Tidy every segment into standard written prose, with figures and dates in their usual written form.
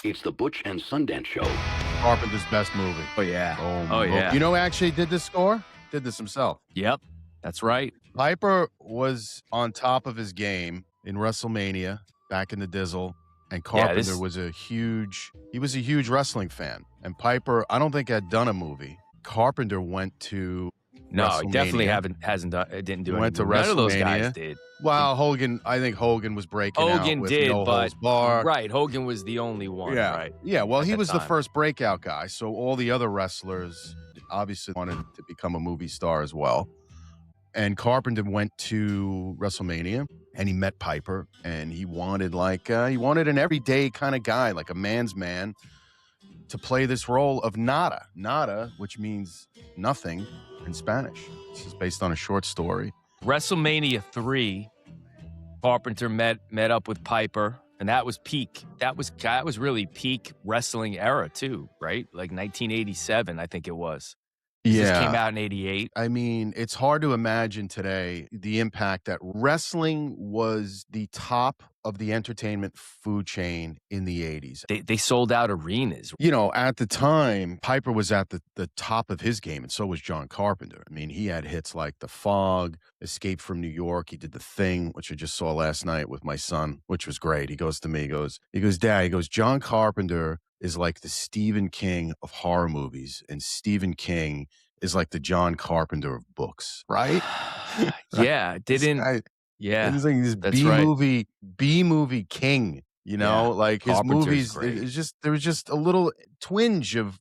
It's the Butch and Sundance Show. Carpenter's best movie. Oh, yeah. Oh, yeah. You know who actually did this score? Did this himself. Yep. That's right. Piper was on top of his game in WrestleMania back in the Dizzle, and Carpenter was a huge wrestling fan. And Piper, I don't think had done a movie. Carpenter went to No, he definitely hasn't done. It didn't do went to anything. WrestleMania. None of those guys did. Well, Hogan, I think Hogan was breaking out Hogan with did, No but Holds Barred. right, Hogan was the only one. Yeah, Right. yeah. Well, At he that was the time. first breakout guy, so all the other wrestlers obviously wanted to become a movie star as well. And Carpenter went to WrestleMania, and he met Piper, and he wanted an everyday kind of guy, like a man's man, to play this role of nada. Nada, which means nothing in Spanish. This is based on a short story. WrestleMania 3, Carpenter met up with Piper, and that was peak. That was really peak wrestling era too, right? Like 1987, I think it was. This came out in 88. I mean, it's hard to imagine today the impact that wrestling was the top of the entertainment food chain in the 80s. They sold out arenas. You know, at the time, Piper was at the top of his game, and so was John Carpenter. I mean, he had hits like The Fog, Escape from New York. He did The Thing, which I just saw last night with my son, which was great. He goes to me, he goes, Dad, John Carpenter is like the Stephen King of horror movies, and Stephen King is like the John Carpenter of books, right? Yeah, Yeah, he's like this B movie king. You know, like his movies. There was just a little twinge of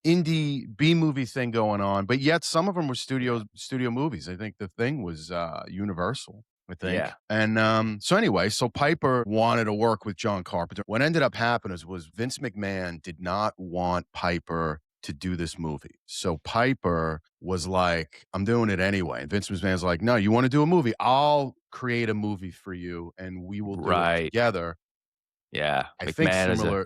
indie B movie thing going on, but yet some of them were studio movies. I think The Thing was Universal. I think. Yeah. And so anyway, so Piper wanted to work with John Carpenter. What ended up happening was Vince McMahon did not want Piper to do this movie. So Piper was like, I'm doing it anyway. And Vince McMahon's like, no, you want to do a movie? I'll create a movie for you and we will do it together. Yeah. I think similar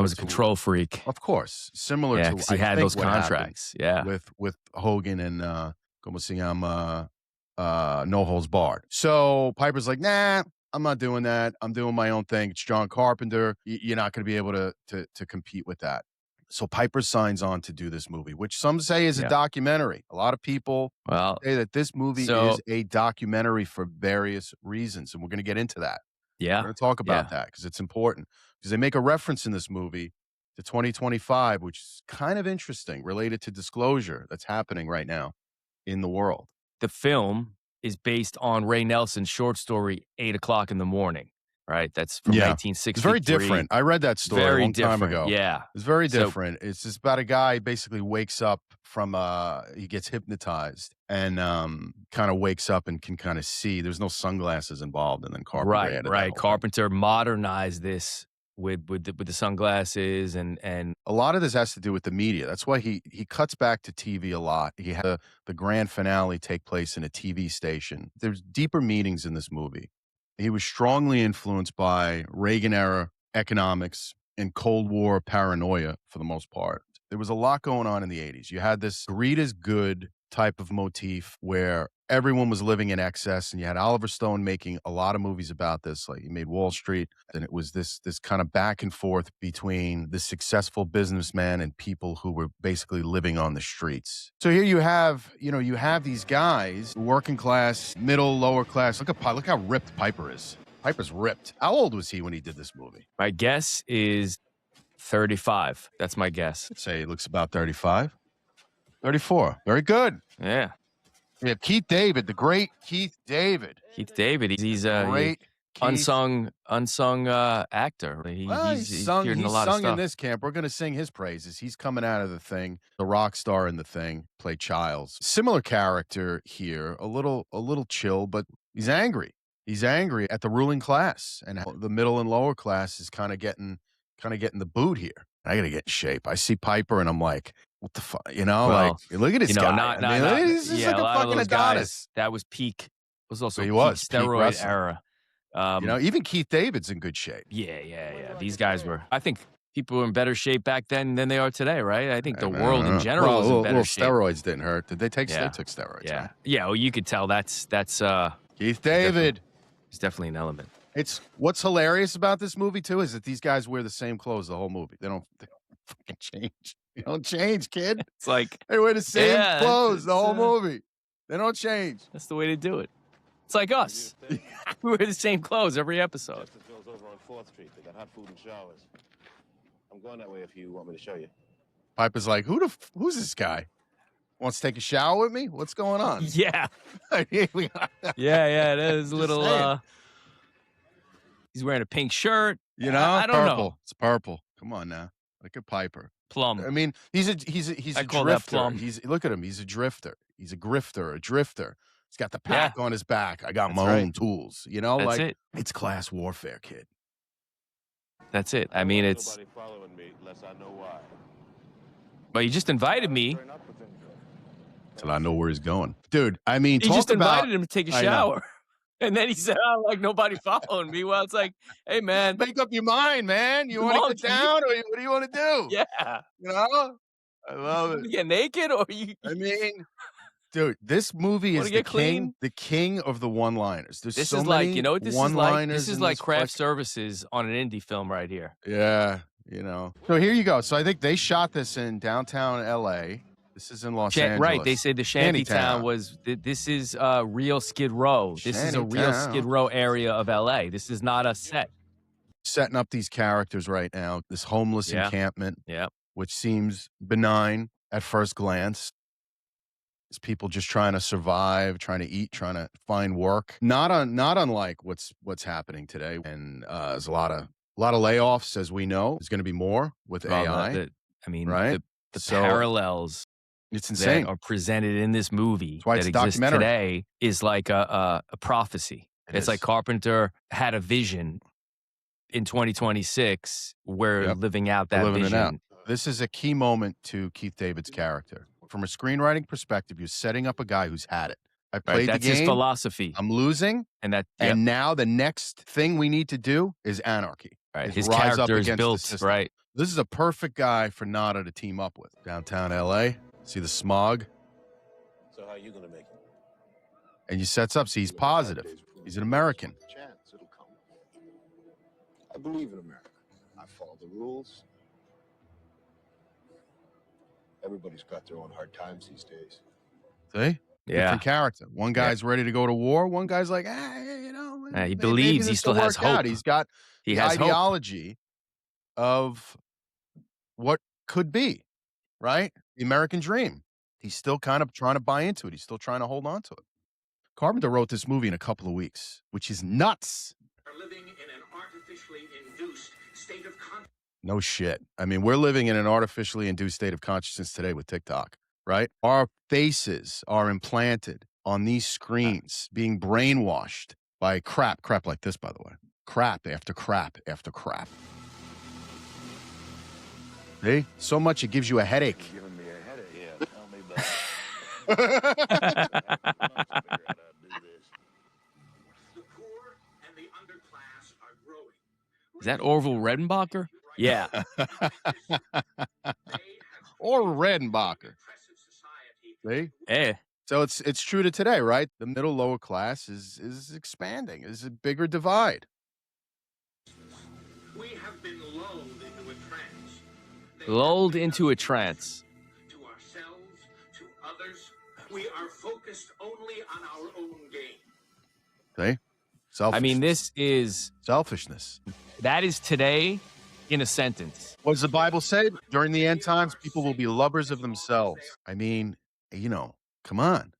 was a control freak. Of course. Similar to because he had those contracts. Yeah. With Hogan and como se llama No Holds Barred. So Piper's like, nah, I'm not doing that. I'm doing my own thing. It's John Carpenter. You're not going to be able to compete with that. So Piper signs on to do this movie, which some say is a documentary. A lot of people say that this movie is a documentary for various reasons, and we're going to get into that. Yeah. We're going to talk about that because it's important. Because they make a reference in this movie to 2025, which is kind of interesting, related to disclosure that's happening right now in the world. The film is based on Ray Nelson's short story, 8 o'clock in the morning. Right, that's from 1963. It's very different. I read that story a long time ago. Yeah, it's very different. It's just about a guy basically wakes up from he gets hypnotized and kind of wakes up and can kind of see. There's no sunglasses involved, and then Carpenter right. Carpenter modernized this with the sunglasses and a lot of this has to do with the media. That's why he cuts back to TV a lot. He had the grand finale take place in a TV station. There's deeper meanings in this movie. He was strongly influenced by Reagan-era economics and Cold War paranoia for the most part. There was a lot going on in the 80s. You had this greed is good type of motif where everyone was living in excess, and you had Oliver Stone making a lot of movies about this. Like he made Wall Street, and it was this kind of back and forth between the successful businessman and people who were basically living on the streets. So here you have these guys, working class, middle, lower class. Look how ripped Piper is. Piper's ripped. How old was he when he did this movie? My guess is 35. That's my guess. I'd say he looks about 35. 34. Very good. Yeah. We have Keith David, the great Keith David. Keith David, he's a great unsung actor. He's sung in this camp. We're going to sing his praises. He's coming out of The Thing, the rock star in The Thing, played Childs. Similar character here, a little chill, but he's angry. He's angry at the ruling class, and the middle and lower class is kind of getting the boot here. I got to get in shape. I see Piper, and I'm like, what the fuck? You know, look at this guy. He's just like a fucking Adonis. That was peak. It was also steroid era. Even Keith David's in good shape. Yeah. These guys were. I think people were in better shape back then than they are today, right? I think the world in general was in better shape. Steroids didn't hurt. Did they take? They took steroids. Yeah. Right? Yeah. Well, you could tell that's Keith David. It's definitely an element. It's what's hilarious about this movie too is that these guys wear the same clothes the whole movie. They don't fucking change. They don't change, kid. It's like They wear the same yeah, clothes the whole movie. They don't change. That's the way to do it. It's like us. We wear the same clothes every episode. Chesterfield's over on 4th Street. They got hot food and showers. I'm going that way if you want me to show you. Piper's like, who's this guy? Wants to take a shower with me? What's going on? Yeah. Yeah, it is a little he's wearing a pink shirt. You know, I don't purple. know. It's purple. Come on now. Look at Piper. Plum. I mean, he's a I call that drifter. plum. Look at him. He's a drifter. He's a grifter, a drifter. He's got the pack on his back. I got That's my right. own tools. You know, That's like it. it's class warfare, kid. That's it. I mean, it's. Nobody following me unless I know why. Well, you just invited me. Till I know where he's going, dude. I mean, You talk just about. invited him to take a I know. shower. And then he said, "Oh, like nobody following me." Well, it's like, hey, man. Make up your mind, man. You want to Monkey. get down, or what do you want to do? Yeah. You know, I love it. You get naked or you. I mean, dude, this movie Wanna is get clean? the king of the one-liners. There's This so is like, many you know what this is like? one-liners This is in like craft flick. services on an indie film right here. Yeah, you know. So here you go. So I think they shot this in downtown L.A. This is in Los Angeles. Right. They say the shantytown Shantytown. was, this is real Skid Row. This is a real Shantytown. Skid Row area of LA. This is not a set. Setting up these characters right now. This homeless Yeah. encampment, Yeah. which seems benign at first glance. It's people just trying to survive, trying to eat, trying to find work. Not unlike what's happening today. And there's a lot of layoffs, as we know. There's going to be more with AI. Right? The So, parallels it's that insane. are presented in this movie That's why that it's a exists documentary. today is like a prophecy. It It's is. like Carpenter had a vision in 2026. We're Yep. living out We're that living it vision. out. This is a key moment to Keith David's character. From a screenwriting perspective, you're setting up a guy who's had it. I Right? played That's the game. his philosophy. I'm losing. And that, And now the next thing we need to do is anarchy. right. is His rise up character is against the built, system. right? This is a perfect guy for Nada to team up with. Downtown LA, see the smog, So how you gonna make it? and he sets up. See, he's positive. He's an American. Chance, it'll come. I believe in America. I follow the rules. Everybody's got their own hard times these days. See? Yeah. Different character. One guy's ready to go to war. One guy's like, you know. Yeah, he maybe believes, he this still will has work out. hope. He's got He the has hope. ideology of what could be, right? The American dream. He's still kind of trying to buy into it. He's still trying to hold on to it. Carpenter wrote this movie in a couple of weeks, which is nuts. Are living in an artificially induced state of consciousness. No shit. I mean, we're living in an artificially induced state of consciousness today with TikTok, right? Our faces are implanted on these screens, being brainwashed by crap like this, by the way. Crap after crap after crap. See? So much it gives you a headache. Giving me a headache. Yeah, tell me about it. The poor and the underclass are growing. Is that Orville Redenbacher? Yeah. Or Redenbacher. See? Eh. So it's true to today, right? The middle lower class is expanding. There's a bigger divide. We have been lulled into a trance. Lulled into a trance. To ourselves, to others, we are focused only on our own gain. See? Selfishness. I mean, this is, Selfishness. that is today in a sentence. What does the Bible say? During the end times, people will be lovers of themselves. I mean, you know, come on.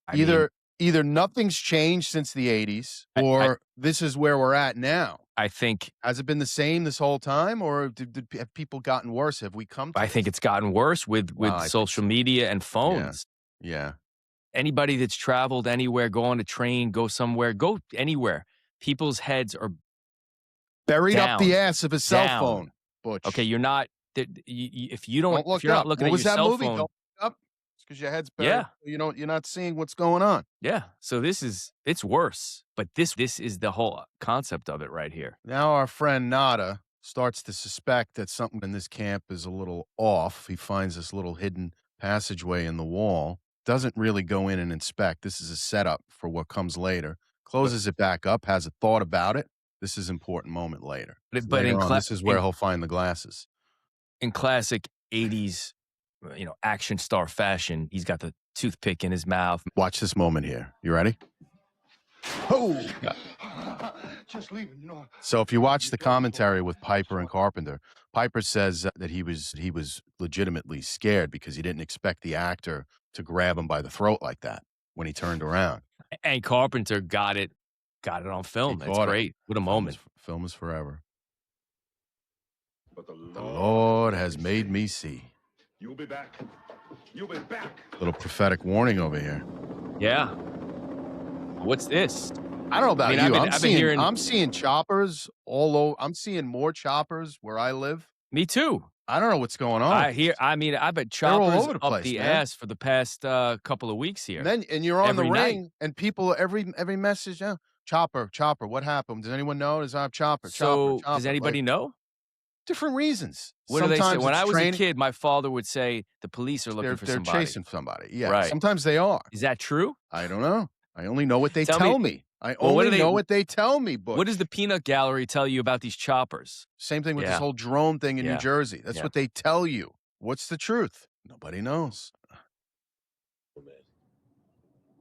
I mean, Either nothing's changed since the 80s, I- or this is where we're at now. I think Has it been the same this whole time, or have people gotten worse? Have we come to I think this? it's gotten worse with I think social so. media and phones. Yeah. Anybody that's traveled anywhere, go on a train, go somewhere, go anywhere. People's heads are Buried up the Down. ass of a cell Down. phone, Butch. okay. You're not. If you don't, Don't look if you're up. not looking What at was your that cell movie? phone, Don't look up. It's because your head's buried. Yeah. You're not seeing what's going on. yeah. So it's worse. But this is the whole concept of it right here. Now our friend Nada starts to suspect that something in this camp is a little off. He finds this little hidden passageway in the wall. Doesn't really go in and inspect. This is a setup for what comes later. Closes it back up, has a thought about it. This is an important moment later. But Later on, this is where he'll find the glasses. In classic 80s, action star fashion, he's got the toothpick in his mouth. Watch this moment here. You ready? Oh! Just leaving, you know. So if you watch the commentary with Piper and Carpenter, Piper says that he was legitimately scared because he didn't expect the actor to grab him by the throat like that when he turned around. And Carpenter got it on film. It's great. What a moment. Film is forever. But the Lord has made me see. You'll be back. You'll be back. Little prophetic warning over here. Yeah. What's this? I don't know about you. I'm seeing choppers all over. I'm seeing more choppers where I live. Me too. I don't know what's going on. I bet choppers all over the place, up the man. ass for the past couple of weeks here. And you're on every the ring, night. and people every message, chopper. What happened? Does anyone know? Does I have chopper? So chopper. does anybody know? Different reasons. What do they say? Sometimes When it's I was training. a kid, my father would say the police are looking for somebody. They're chasing somebody. Yeah. Right. Sometimes they are. Is that true? I don't know. I only know what they tell me. I Well, only know what they tell me, Butch. What does the peanut gallery tell you about these choppers? Same thing with this whole drone thing in New Jersey. That's what they tell you. What's the truth? Nobody knows. Oh, man.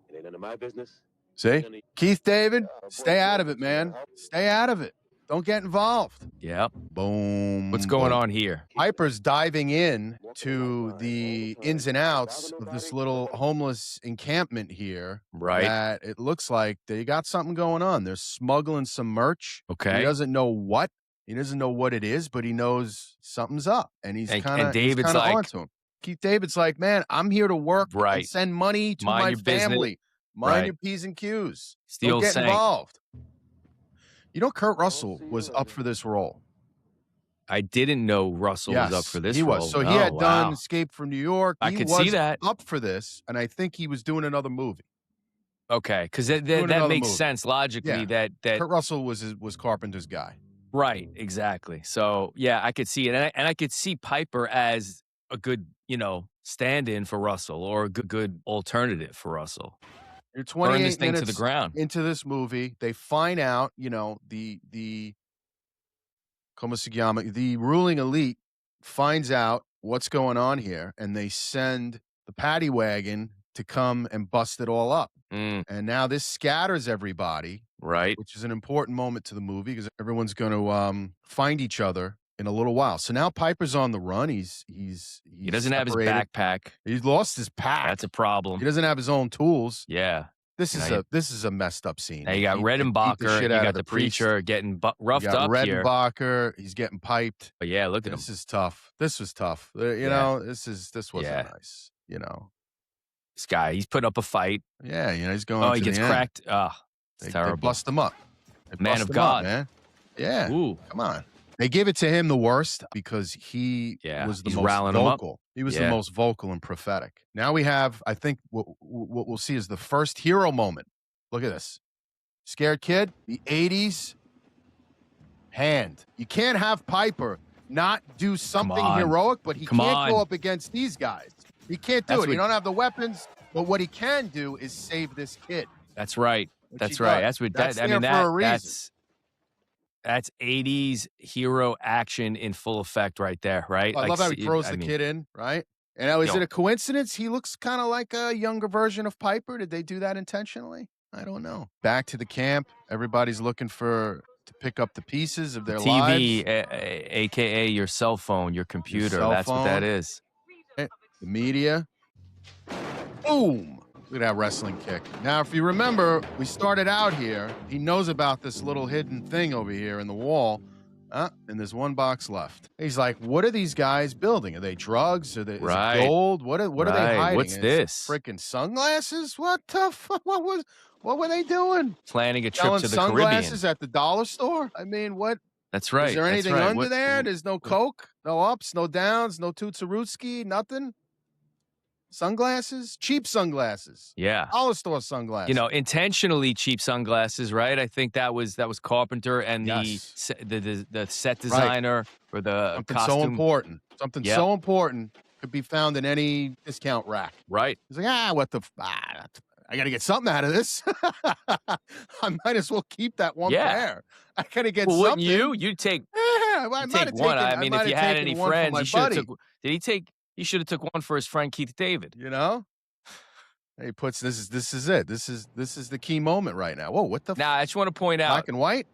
It ain't none of my business. See? Keith David, stay out of it, man. Stay out of it. Don't get involved. Yep. Boom. What's going boom. on here? Piper's diving in to the ins and outs of this little homeless encampment here. Right. That it looks like they got something going on. They're smuggling some merch. Okay. He doesn't know what. He doesn't know what it is, but he knows something's up. And he's kind of onto him. Keith David's like, man, I'm here to work and send money to my family. Mind your P's and Q's. Don't get involved. You know, Kurt Russell was up for this role. I didn't know Russell was up for this role. He was. So he had done Escape from New York. I could see that. Up for this, and I think he was doing another movie. Okay, because that makes sense logically. That Kurt Russell was Carpenter's guy. Right, exactly. So yeah, I could see it, and I could see Piper as a good, stand-in for Russell or a good alternative for Russell. You're 28 Burn this thing minutes to the ground. Into this movie, they find out, the Komasugiyama, the ruling elite finds out what's going on here, and they send the paddy wagon to come and bust it all up. And now this scatters everybody, right? Which is an important moment to the movie because everyone's going to find each other in a little while. So now Piper's on the run. He doesn't have his backpack. He's lost his pack. That's a problem. He doesn't have his own tools. Yeah. This is a messed up scene. Now you got Redenbacher, you got the preacher getting roughed up here. Redenbacher, he's getting piped. But yeah, look at him. This is tough. This was tough. This wasn't nice. This guy, he's put up a fight. Yeah, he's going. He gets cracked. It's terrible. They bust him up. Man of God, man. Yeah. Ooh. Come on. They give it to him the worst because he was the most vocal. He was the most vocal and prophetic. Now we have, I think, what we'll see is the first hero moment. Look at this. Scared kid, the 80s hand. You can't have Piper not do something heroic, but he can't go up against these guys. He can't do it. He don't have the weapons, but what he can do is save this kid. That's right. That's right. That's what that's 80s hero action in full effect right there, right? I love how he throws the kid in, right? And now, is it a coincidence? He looks kind of like a younger version of Piper. Did they do that intentionally? I don't know. Back to the camp. Everybody's looking to pick up the pieces of their TV, lives. aka your cell phone, your computer. That's what that is. The media. Boom. Look at that wrestling kick. Now, if you remember, we started out here. He knows about this little hidden thing over here in the wall. And there's one box left. He's like, what are these guys building? Are they drugs? Is it gold? What are they hiding? What's this? Freaking sunglasses? What the fuck? What were they doing? Planning a trip to the sunglasses Caribbean. at the dollar store? I mean, what? That's right. Is there anything under there? There's no Coke, no ups, no downs, no Tootsarutsky, nothing? Sunglasses? Cheap sunglasses. Yeah. Dollar store sunglasses. Intentionally cheap sunglasses, right? I think that was Carpenter and the set designer or the something costume. so important. Something so important could be found in any discount rack. Right. He's like, I I got to get something out of this. I might as well keep that one pair. I got to get well, something. Wouldn't you? You'd take, I you'd might take have one. taken, I mean, might if you have had taken any one for friends, my you should have buddy. took. Did he take? He should have took one for his friend Keith David. You know, he puts this is it. This is the key moment right now. Whoa, what the? Now, I just want to point out, black and white.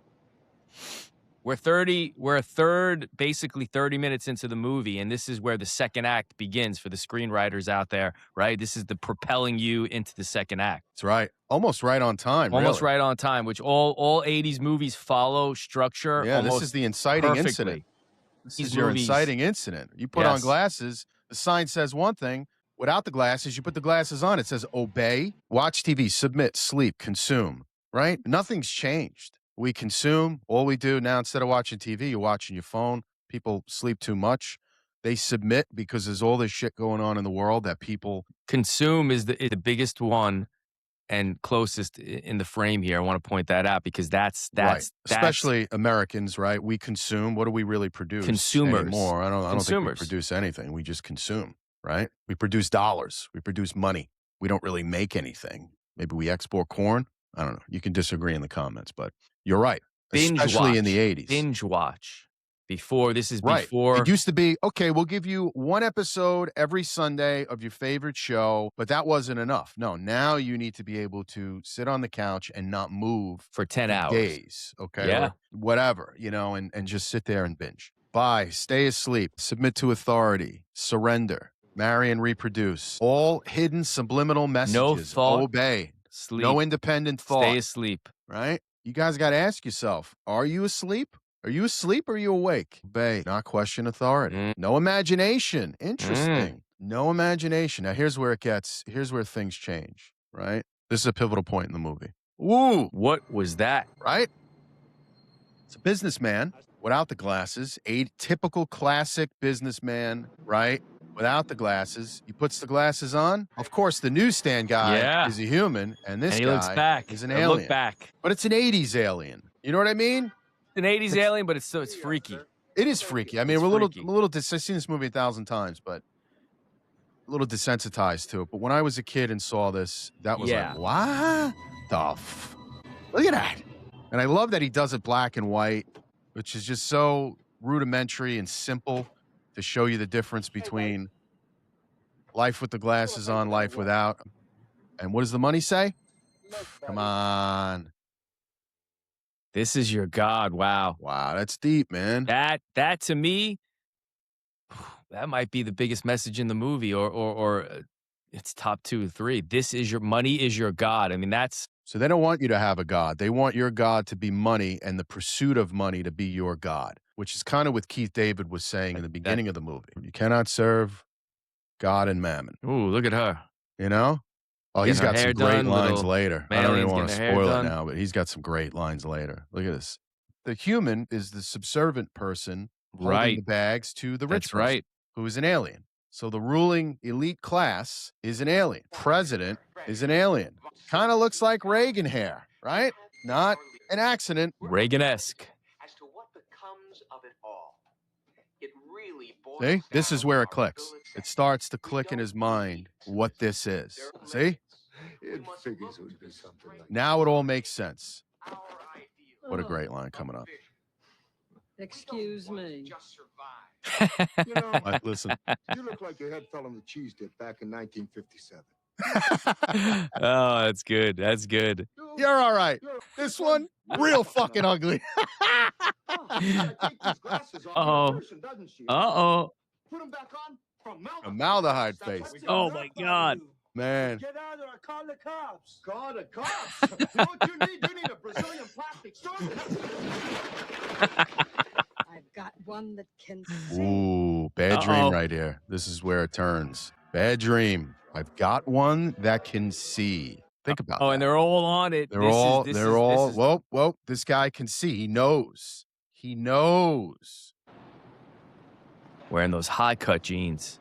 We're a third, basically 30 minutes into the movie, and this is where the second act begins for the screenwriters out there, right? This is the propelling you into the second act. That's right. Almost right on time. Almost really. right on time, which all 80s movies follow structure. Yeah, this is the inciting perfectly. incident. This These is your movies- inciting incident. You put on glasses. The sign says one thing. Without the glasses, you put the glasses on. It says obey, watch TV, submit, sleep, consume, right? Nothing's changed. We consume. All we do now, instead of watching TV, you're watching your phone. People sleep too much. They submit because there's all this shit going on in the world that people... Consume is the biggest one and closest in the frame here. I want to point that out because that's especially Americans, right? We consume. What do we really produce? Consumers. Anymore? I don't think we produce anything. We just consume, right? We produce dollars. We produce money. We don't really make anything. Maybe we export corn. I don't know. You can disagree in the comments, but you're right. Especially in the 80s. Binge watch. Before, this is right. before. It used to be, okay, we'll give you one episode every Sunday of your favorite show, but that wasn't enough. No, now you need to be able to sit on the couch and not move for 10 hours. Days, okay? Yeah. Or whatever, and just sit there and binge. Buy, stay asleep, submit to authority, surrender, marry and reproduce. All hidden subliminal messages. No thought. Obey. Sleep. No independent thought. Stay asleep. Right? You guys got to ask yourself, are you asleep? Are you asleep or are you awake? Obey, not question authority. No imagination. Interesting. No imagination. Now here's where things change, right? This is a pivotal point in the movie. Ooh. What was that? Right? It's a businessman without the glasses, a typical classic businessman, right? Without the glasses. He puts the glasses on. Of course, the newsstand guy is a human, and this he guy looks back. is an alien. Look back. But it's an 80s alien. You know what I mean? An 80s alien, but it's freaky. It is freaky. I mean, It's we're a freaky. little. I've seen this movie 1,000 times, but a little desensitized to it. But when I was a kid and saw this, that was like, what the look at that. And I love that he does it black and white, which is just so rudimentary and simple to show you the difference between life with the glasses on, life without. And what does the money say? Come on. This is your God. Wow. Wow, that's deep, man. That to me, that might be the biggest message in the movie, or it's top 2 or 3. This is your money is your God. I mean, that's so they don't want you to have a God. They want your God to be money and the pursuit of money to be your God, which is kind of what Keith David was saying in the beginning of the movie. You cannot serve God and mammon. Ooh, look at her. You know? Oh, he's got some great lines later. I don't even want to spoil it now, but he's got some great lines later. Look at this. The human is the subservient person holding the bags to the rich person, who is an alien. So the ruling elite class is an alien. President is an alien. Kind of looks like Reagan hair, right? Not an accident. Reagan-esque. As to what becomes of it all, it really boils See? This is down where to it our clicks. ability It starts to click in his mind what this is. See? It figures it would be something like Now it all makes sense. our ideal. What a great line coming up. Excuse me. Just survive. You know, Listen. you look like your head fell on the cheese dip back in 1957. Oh, that's good. That's good. You're all right. This one, real fucking ugly. Uh-oh. Uh-oh. Put him back on. Formaldehyde face. Oh, my God. Man. Get out of there. Call the cops. Call the cops. You know what you need? You need a Brazilian plastic surgeon. I've got one that can see. Ooh, bad dream right here. This is where it turns. Bad dream. I've got one that can see. Think about Oh, and they're all on it. They're all, whoa, this guy can see. He knows. He knows. Wearing those high-cut jeans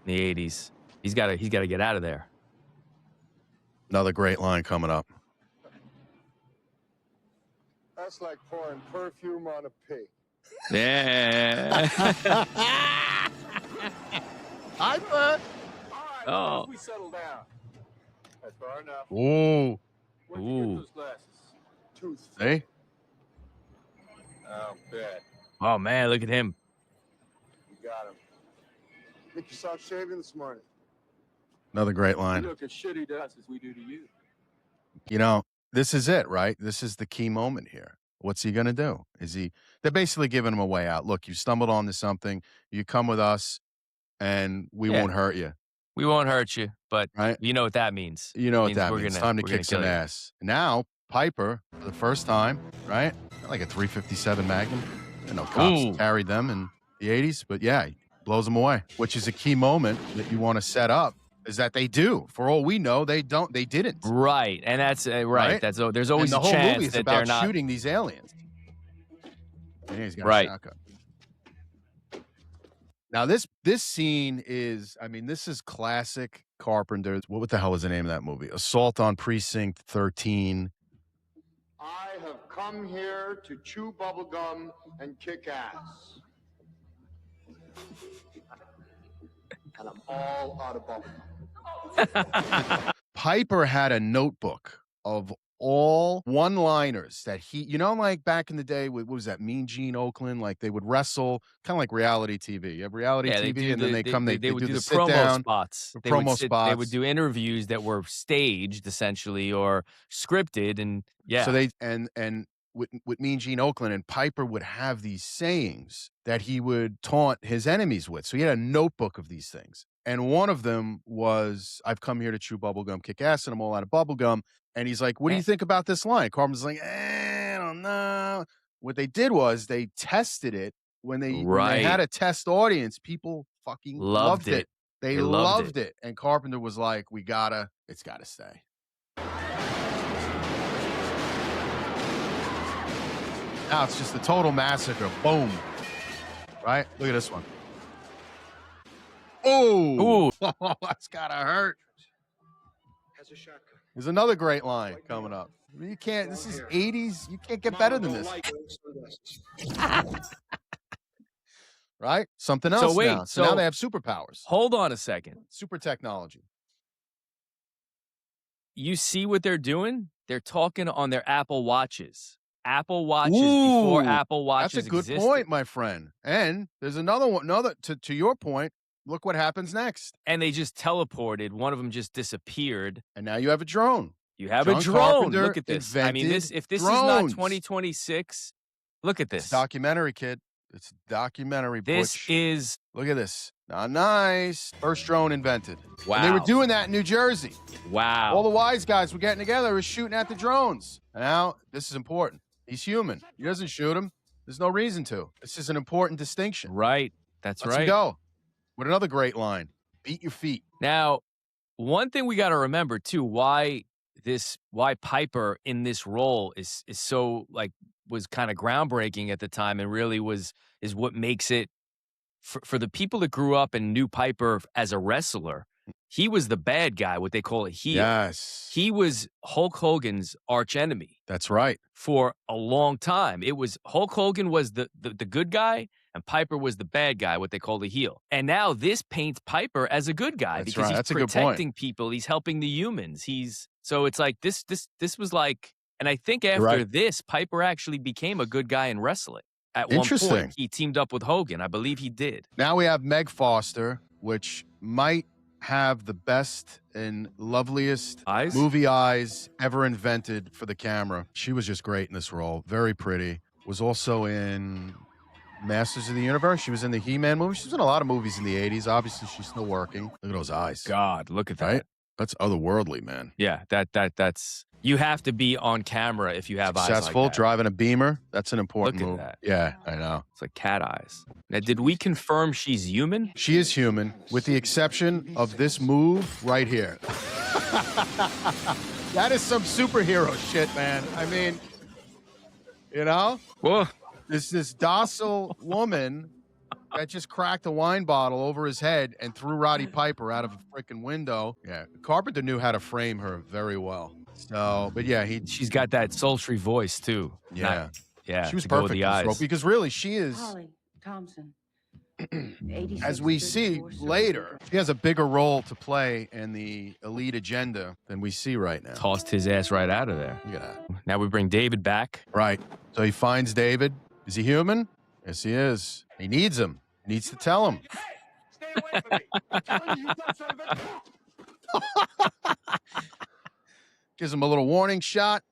in the 80s. He's got to get out of there. Another great line coming up. That's like pouring perfume on a pig. Yeah. I bet. All right, Oh. we settle down. That's far enough. Ooh. Where'd you Ooh. get those glasses? Tooth. See? Oh, bad. Oh man, look at him. You got him. Think you saw shaving this morning? Another great You line. look as shitty to us as we do to you. You know, this is it, right? This is the key moment here. What's he going to do? They're basically giving him a way out. Look, you stumbled onto something. You come with us and we Yeah. won't hurt you. We won't hurt you, but Right? you know what that means. You know It what that we're means. gonna- Time to we're gonna kick some kill you. ass. Now, Piper, for the first time, right? Like a 357 Magnum. You know, cops Ooh. carried them in the 80s, but yeah, he blows them away, which is a key moment that you want to set up, is that they do. For all we know, they didn't. Right, and that's right. Right? That's there's And always the a whole chance movie is that they're about not. shooting these aliens. And he's got Right. a shotgun. Now this scene is, I mean, this is classic Carpenter. What the hell is the name of that movie? Assault on Precinct 13. I have come here to chew bubblegum and kick ass. And I'm all out of bubblegum. Piper had a notebook of all one-liners that he, you know, like back in the day, what was that, Mean Gene Oakland? Like they would wrestle, kind of like reality TV. You have reality Yeah, TV, and then they would do the sit promo down, spots. the They would promo They spots. would do interviews that were staged essentially or scripted, and yeah. So they and with Mean Gene Oakland, and Piper would have these sayings that he would taunt his enemies with. So he had a notebook of these things. And one of them was, I've come here to chew bubblegum, kick ass, and I'm all out of bubblegum. And he's like, what do you think about this line? Carpenter's like, I don't know. What they did was they tested it when they had a test audience. People fucking loved it. They loved it. And Carpenter was like, it's gotta stay. Now it's just a total massacre. Boom. Right? Look at this one. Oh, that's gotta hurt. Has a shotgun. There's another great line coming up. You can't, this is 80s. You can't get better than this. Right? Something else wait, now. So now they have superpowers. Hold on a second. Super technology. You see what they're doing? They're talking on their Apple Watches. Apple Watches before Apple Watches That's a good existed. point, my friend. And there's another one. To your point, look what happens next. And they just teleported. One of them just disappeared. And now you have a drone. You have John a drone. Carpenter Look at this. I mean, invented if this drones. is not 2026, look at this. It's documentary, kid. It's documentary. This Butch. is Look at this. Not nice. First drone invented. wow. And they were doing that in New Jersey. Wow. All the wise guys were getting together, was shooting at the drones. Now, this is important. He's human. He doesn't shoot him. There's no reason to. This is an important distinction. Right. That's Let's right. go. With another great line. Beat your feet. Now, one thing we got to remember too, why Piper in this role is so like was kind of groundbreaking at the time and really is what makes it for the people that grew up and knew Piper as a wrestler. He was the bad guy, what they call a heel. Yes. He was Hulk Hogan's arch enemy. That's right. For a long time. It was Hulk Hogan was the good guy and Piper was the bad guy, what they call the heel. And now this paints Piper as a good guy because he's That's a good protecting point. people. He's helping the humans. So it's like this was like, and I think after this, Piper actually became a good guy in wrestling. At one point, he teamed up with Hogan. I believe he did. Now we have Meg Foster, which might have the best and loveliest movie eyes ever invented for the camera. She was just great in this role. Very pretty. Was also in Masters of the Universe. She was in the He-Man movie. She was in a lot of movies in the 80s. Obviously, she's still working. Look at those eyes. God, look at that. Right? That's otherworldly, man. Yeah, that's you have to be on camera if you have eyes Successful, like that. driving a Beamer. That's an important Look at move. that. Yeah, I know. It's like cat eyes. Now, did we confirm she's human? She is human, with the exception of this move right here. That is some superhero shit, man. I mean, you know? Whoa. This docile woman that just cracked a wine bottle over his head and threw Roddy Piper out of a freaking window. Yeah, Carpenter knew how to frame her very well. So, but yeah, she's got that sultry voice too. Yeah, yeah. She was to go with perfect the in this eyes. role because really she is. Holly Thompson. As we see later, he has a bigger role to play in the elite agenda than we see right now. Tossed his ass right out of there. Look at that. Now we bring David back. Right. So he finds David. Is he human? Yes, he is. He needs him. He needs to tell him. Stay away from me. I'm telling you, you dumb son of a... Gives him a little warning shot.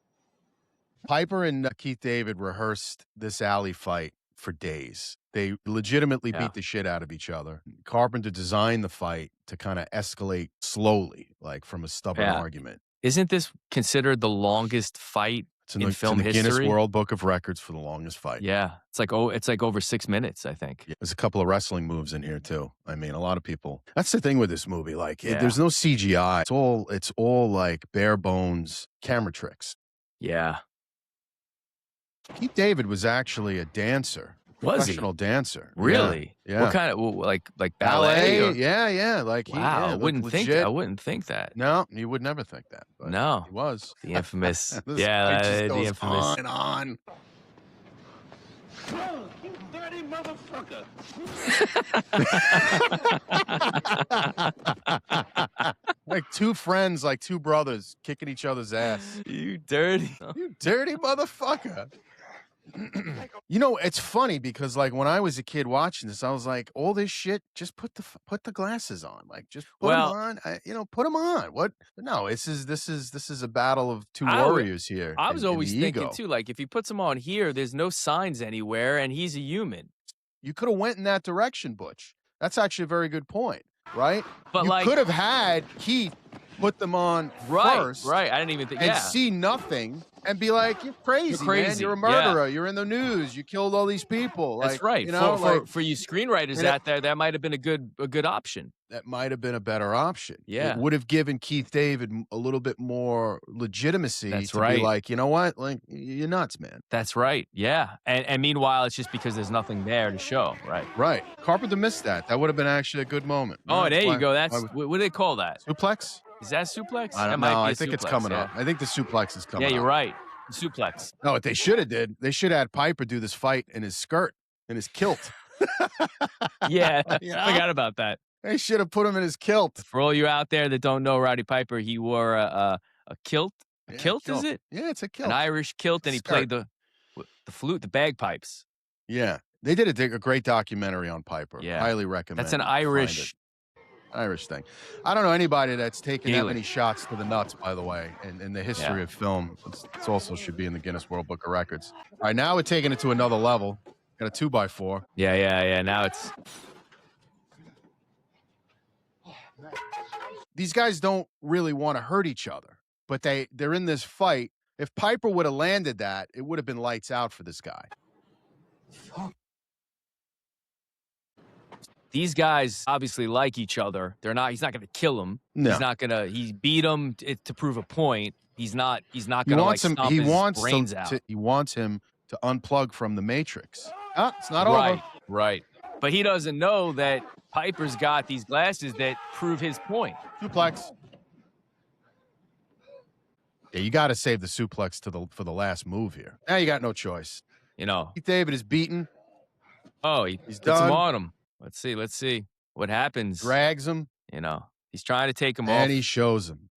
Piper and Keith David rehearsed this alley fight for days. They legitimately beat the shit out of each other. Carpenter designed the fight to kind of escalate slowly, like from a stubborn argument. Isn't this considered the longest fight in film history? Guinness World Book of Records for the longest fight. Yeah, it's like over 6 minutes, I think. Yeah, there's a couple of wrestling moves in here too. I mean, a lot of people. That's the thing with this movie. Like, there's no CGI. It's all like bare bones camera tricks. Yeah. Keith David was actually a dancer. Professional dancer. Really? Yeah. What kind of like ballet? Or? Yeah. Like wow, I wouldn't think that. No, you would never think that. But no, he was the infamous. the infamous. On and on. You dirty motherfucker. Like two friends, like two brothers, kicking each other's ass. You dirty Motherfucker. You know, it's funny because like when I was a kid watching this, I was like, all this shit, just put the glasses on, like just put them on. Put them on. What? No, this is a battle of two warriors here. I was always thinking too, like if he puts them on here, there's no signs anywhere, and he's a human. You could have went in that direction, Butch. That's actually a very good point, right? But you like, could have had Keith put them on first, right? I didn't even think, and see nothing. And be like, you're crazy, man. You're a murderer. You're in the news. You killed all these people. Like, that's right. You know, for you screenwriters out there, that might have been a good option. That might have been a better option. Yeah. It would have given Keith David a little bit more legitimacy. That's to right. Be like, you know what? Like, you're nuts, man. That's right. Yeah. And meanwhile, it's just because there's nothing there to show. Right. Right. Carpenter missed that. That would have been actually a good moment. Oh, there you go. That's what do they call that? Suplex? Is that suplex? I don't know. I think it's coming up. I think the suplex is coming up. Yeah, you're right. Suplex. No, what they should have did, they should have had Piper do this fight in his skirt, in his kilt. Yeah, I forgot about that. They should have put him in his kilt. For all you out there that don't know Roddy Piper, he wore a kilt. A kilt, is it? Yeah, it's a kilt. An Irish kilt, and he played the flute, the bagpipes. Yeah, they did a great documentary on Piper. Yeah, highly recommend. That's an Irish thing. I don't know anybody that's taken that many shots to the nuts, by the way, in the history of film. It's also should be in the Guinness World Book of Records. All right, now we're taking it to another level. Got a 2x4. Yeah. Now it's... These guys don't really want to hurt each other, but they're in this fight. If Piper would have landed that, it would have been lights out for this guy. These guys obviously like each other. He's not going to kill him. No. He's not going to. He beat him to prove a point. He's not going to like stomp his brains out. He wants him to unplug from the Matrix. It's not over. Right. But he doesn't know that Piper's got these glasses that prove his point. Suplex. Yeah, you got to save the suplex for the last move here. Now you got no choice. You know, Keith David is beaten. Oh, he's puts done. him On him. Let's see what happens. Drags him. You know, he's trying to take him off. And he shows him.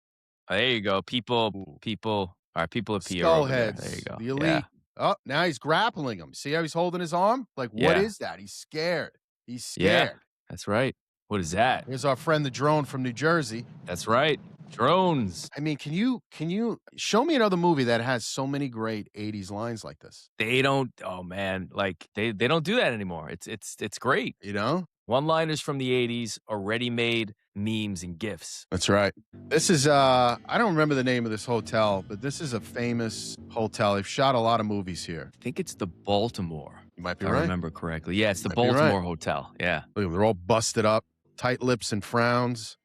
Oh, there you go. People. All right, people appear. Skull heads. There you go. The elite. Yeah. Oh, now he's grappling him. See how he's holding his arm? Like, what is that? He's scared. He's scared. Yeah, that's right. What is that? Here's our friend the drone from New Jersey. That's right. Drones. I mean, can you show me another movie that has so many great 80s lines like this? They don't. Oh man, like they don't do that anymore. It's great. You know? One-liners from the 80s are ready-made memes and GIFs. That's right. This is, I don't remember the name of this hotel, but this is a famous hotel. They've shot a lot of movies here. I think it's the Baltimore. You might be if right. I remember correctly. Yeah, it's the Baltimore Hotel. Yeah. Look, they're all busted up, tight lips and frowns.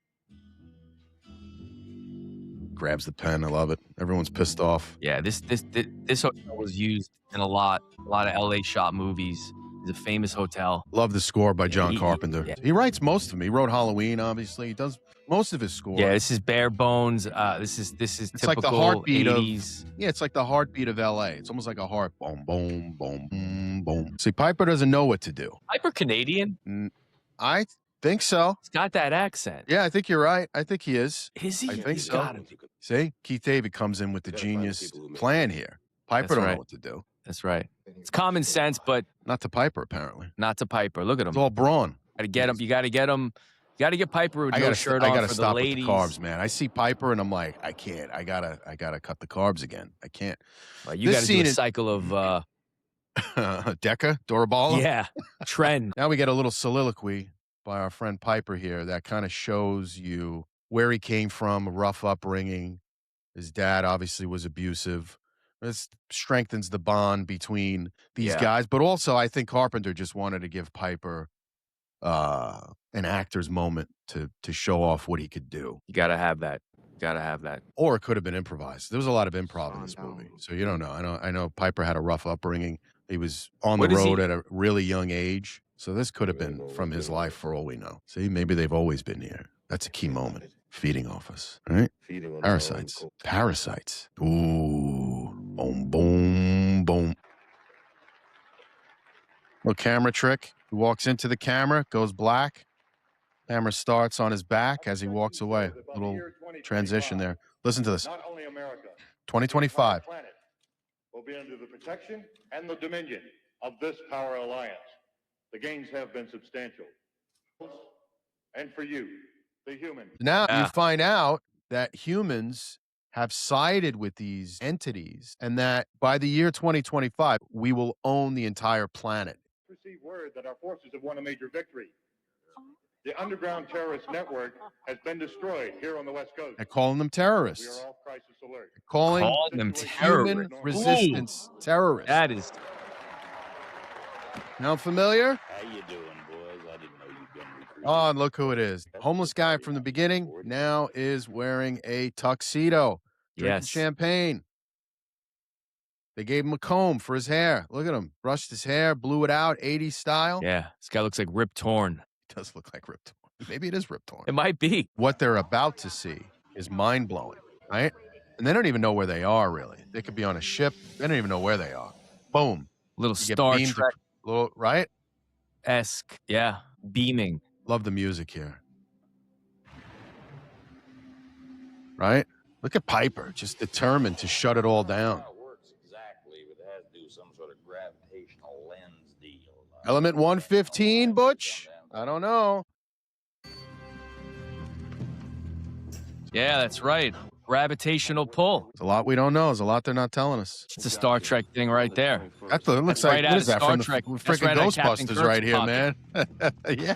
Grabs the pen. I love it. Everyone's pissed off. Yeah, this hotel was used in a lot of LA shot movies. It's a famous hotel. Love the score by John Carpenter. He writes most of them. He wrote Halloween, obviously. He does most of his score. Yeah, this is bare bones. This is it's typical like the heartbeat 80s. It's like the heartbeat of LA. It's almost like a heart. Boom, boom, boom, boom, boom. See, Piper doesn't know what to do. Piper Canadian? I think so. He's got that accent. Yeah, I think you're right. I think he is. Is he? I think He's so. gotta be. See, Keith David comes in with the genius plan here. Piper That's don't right. know what to do. That's right. It's common sense, but Not to Piper, apparently. not to Piper. Look at It's him. all brawn. Gotta get him. You gotta get him. You gotta get Piper with I no gotta, shirt I on gotta for the stop with ladies. the carbs, man. I see Piper and I'm like, I can't. I gotta cut the carbs again. I can't. Right, you This gotta do a scene is- cycle of Decca, Dorabala. yeah, trend. Now we get a little soliloquy by our friend Piper here that kind of shows you where he came from, a rough upbringing. His dad obviously was abusive. This strengthens the bond between these Yeah. guys. But also, I think Carpenter just wanted to give Piper an actor's moment to show off what he could do. You gotta have that. Gotta have that. Or it could have been improvised. There was a lot of improv in this movie. So you don't know. I know Piper had a rough upbringing. He was on What the is he- road at a really young age. So this could have been from his life for all we know. See, maybe they've always been here. That's a key moment. Feeding off us, right? Feeding on Parasites. our own Parasites. Ooh. Boom, boom, boom. Little camera trick. He walks into the camera, goes black. Camera starts on his back as he walks away. Little transition there. Listen to this. Not only America, 2025. the planet will be under the protection and the dominion of this power alliance. The gains have been substantial. And for you, the human. Now Yeah. you find out that humans have sided with these entities and that by the year 2025, we will own the entire planet. Received word that our forces have won a major victory. The underground terrorist network has been destroyed here on the West Coast. They're calling them We terrorists. are off crisis alert. Calling them human terrorists. resistance terrorists. That is Sound familiar? How you doing, boys? I didn't know you'd been recruited. Oh, and look who it is. Homeless guy from the beginning now is wearing a tuxedo, drinking yes. champagne. They gave him a comb for his hair. Look at him. Brushed his hair, blew it out, 80s style. Yeah. This guy looks like Rip Torn. It does look like Rip Torn. Maybe it is Rip Torn. It might be. What they're about to see is mind-blowing, right? And they don't even know where they are, really. They could be on a ship. They don't even know where they are. Boom. Little You get Star beamed Trek Little, right? esque. Yeah. Beaming. Love the music here. Right? Look at Piper, just determined to shut it all down. How it works exactly, but it has to do some sort of gravitational lens deal. Element 115, Butch? I don't know. Yeah, that's right. Gravitational pull. There's a lot we don't know. There's a lot they're not telling us. It's a Star Trek thing right there. That looks That's like, right what out is of that, Star from the Trek. That's freaking right out of Captain Ghostbusters Kirk's right here, pocket. man. Yeah,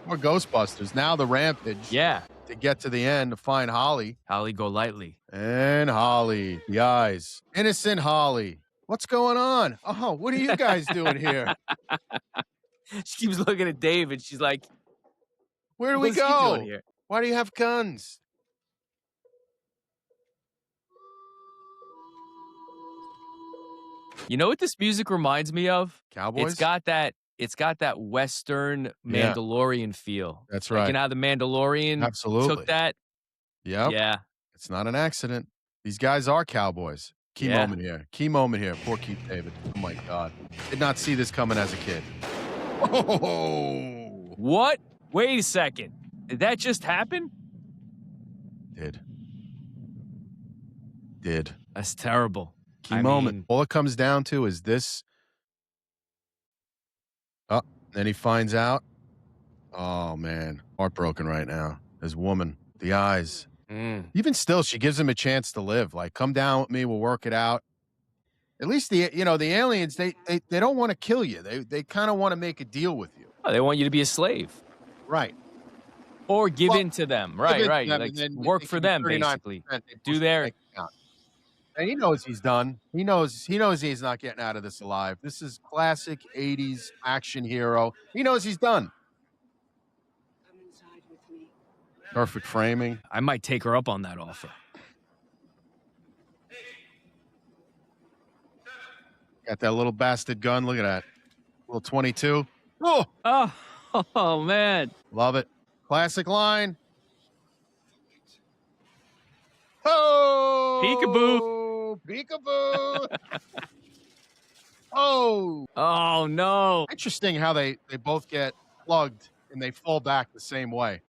more Ghostbusters. Now the rampage Yeah. to get to the end to find Holly. Holly go lightly. And Holly, the eyes. Innocent Holly. What's going on? Oh, what are you guys doing here? She keeps looking at David. She's like, Where do we "What's he go? doing here?" Why do you have guns? You know what this music reminds me of? Cowboys? It's got that Western Yeah. Mandalorian feel. That's Like, right. you know how the Mandalorian Absolutely. took that? Yep. Yeah. It's not an accident. These guys are cowboys. Key Yeah. moment here. Key moment here. Poor Keith David. Oh my God. Did not see this coming as a kid. Oh, What? Wait a second. Did that just happen? did. That's terrible. Key I moment. mean- All it comes down to is this. Oh, then he finds out. Oh man, heartbroken right now. His woman, the eyes. Even still, she gives him a chance to live. Like, come down with me, we'll work it out. At least the aliens, they don't want to kill you. They kind of want to make a deal with you. Oh, they want you to be a slave. Right. Or give Well, in to them. Give Right, it to right. them, Like, and then work they for give you them, 39%. basically. They Do push the their- bank account. And he knows he's done. He knows he's not getting out of this alive. This is classic 80s action hero. He knows he's done. Come inside with me. Perfect framing. I might take her up on that offer. Got that little bastard gun. Look at that. Little 22. Oh, Oh man. love it. Classic line. Oh, Peekaboo. Peekaboo. Oh, Oh no! interesting how they both get plugged and they fall back the same way.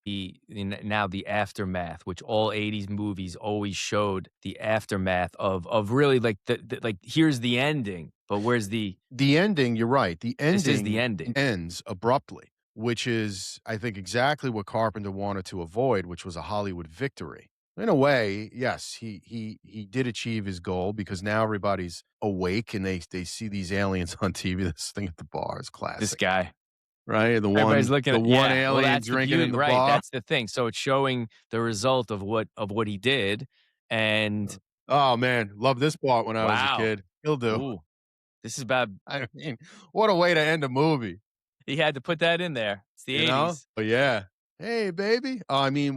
Now the aftermath, which all 80s movies always showed the aftermath of really like the like here's the ending, but where's the ending? You're right. The ending. This is the ending. Ends abruptly, which is, I think, exactly what Carpenter wanted to avoid, which was a Hollywood victory. In a way, yes, he did achieve his goal because now everybody's awake and they see these aliens on TV. This thing at the bar is classic. This guy. Right, Everybody's looking at one well, alien that's the drinking in beauty, the right? bar. That's the thing. So it's showing the result of what he did, and Oh man, love this part when I was a wow. kid. He'll do. Ooh, this is about. I mean, what a way to end a movie. He had to put that in there. It's the 80s. But yeah. Hey, baby. Oh, I mean,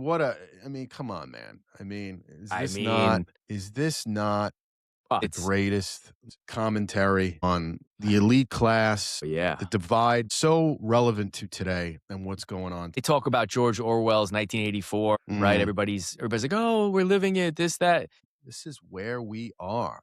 come on, man. I mean, is this not the greatest commentary on the elite class? Yeah. The divide, so relevant to today and what's going on. They talk about George Orwell's 1984, right? Everybody's like, oh, we're living it, this, that. This is where we are.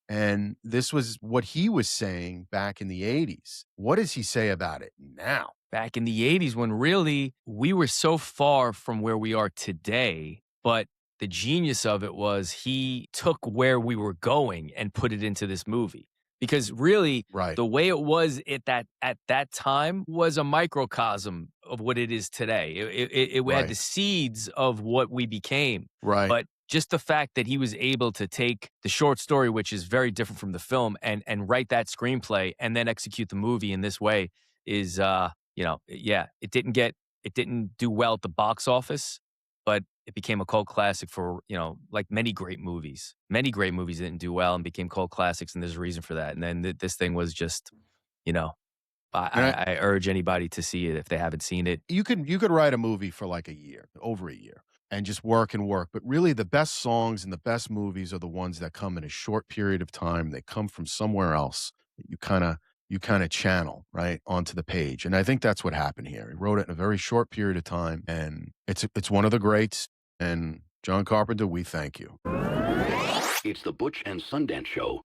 And this was what he was saying back in the 80s. What does he say about it now? Back in the 80s, when really we were so far from where we are today, but the genius of it was he took where we were going and put it into this movie. Because really, the way it was at that time was a microcosm of what it is today. It had the seeds of what we became. Right. But just the fact that he was able to take the short story, which is very different from the film, and write that screenplay and then execute the movie in this way is, it didn't do well at the box office, but it became a cult classic for, like many great movies. Many great movies didn't do well and became cult classics, and there's a reason for that. And then this thing was just, I urge anybody to see it if they haven't seen it. You could write a movie for like a year, over a year, and just work and work. But really, the best songs and the best movies are the ones that come in a short period of time. They come from somewhere else that you kind of channel right onto the page. And I think that's what happened here. He wrote it in a very short period of time, and it's one of the greats. And John Carpenter, we thank you. It's the Butch and Sundance Show